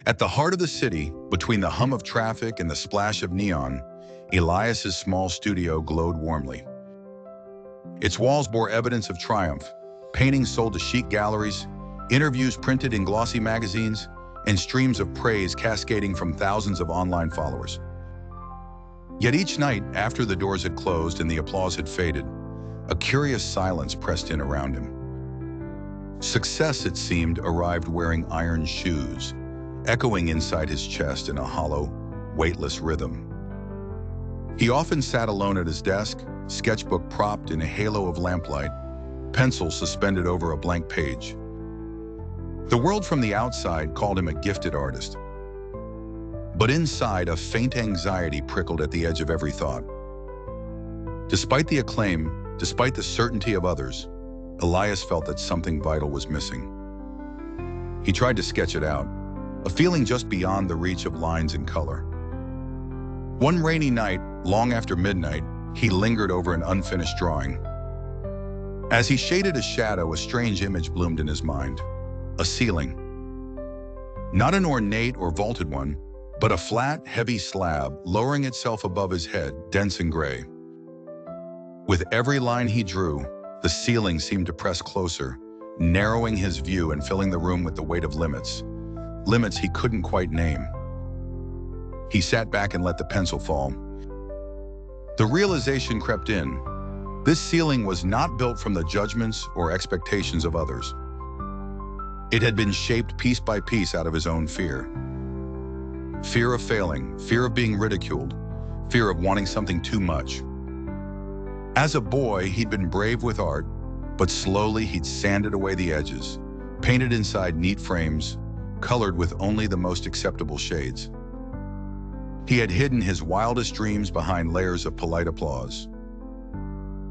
At the heart of the city, between the hum of traffic and the splash of neon, Elias's small studio glowed warmly. Its walls bore evidence of triumph, paintings sold to chic galleries, interviews printed in glossy magazines, and streams of praise cascading from thousands of online followers. Yet each night, after the doors had closed and the applause had faded, a curious silence pressed in around him. Success, it seemed, arrived wearing iron shoes, echoing inside his chest in a hollow, weightless rhythm. He often sat alone at his desk, sketchbook propped in a halo of lamplight, pencil suspended over a blank page. The world from the outside called him a gifted artist. But inside, a faint anxiety prickled at the edge of every thought. Despite the acclaim, despite the certainty of others, Elias felt that something vital was missing. He tried to sketch it out, a feeling just beyond the reach of lines and color. One rainy night, long after midnight, he lingered over an unfinished drawing. As he shaded a shadow, a strange image bloomed in his mind. A ceiling. Not an ornate or vaulted one, but a flat, heavy slab lowering itself above his head, dense and gray. With every line he drew, the ceiling seemed to press closer, narrowing his view and filling the room with the weight of limits he couldn't quite name. He sat back and let the pencil fall. The realization crept in. This ceiling was not built from the judgments or expectations of others. It had been shaped piece by piece out of his own fear. Fear of failing, fear of being ridiculed, fear of wanting something too much. As a boy, he'd been brave with art, but slowly he'd sanded away the edges, painted inside neat frames, colored with only the most acceptable shades. He had hidden his wildest dreams behind layers of polite applause.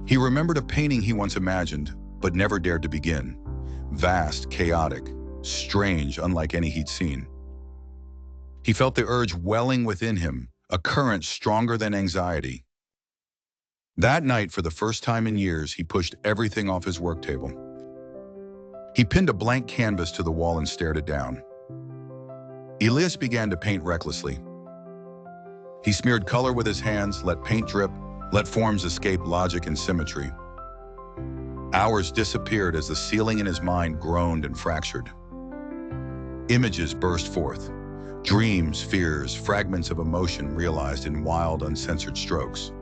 He remembered a painting he once imagined, but never dared to begin. Vast, chaotic, strange, unlike any he'd seen. He felt the urge welling within him, a current stronger than anxiety. That night, for the first time in years, he pushed everything off his work table. He pinned a blank canvas to the wall and stared it down. Elias began to paint recklessly. He smeared color with his hands, let paint drip, let forms escape logic and symmetry. Hours disappeared as the ceiling in his mind groaned and fractured. Images burst forth. Dreams, fears, fragments of emotion realized in wild, uncensored strokes.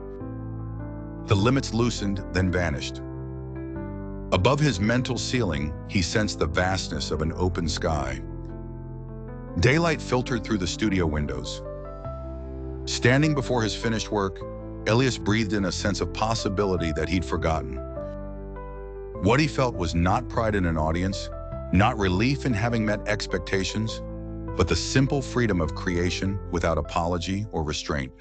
The limits loosened, then vanished. Above his mental ceiling, he sensed the vastness of an open sky. Daylight filtered through the studio windows. Standing before his finished work, Elias breathed in a sense of possibility that he'd forgotten. What he felt was not pride in an audience, not relief in having met expectations, but the simple freedom of creation without apology or restraint.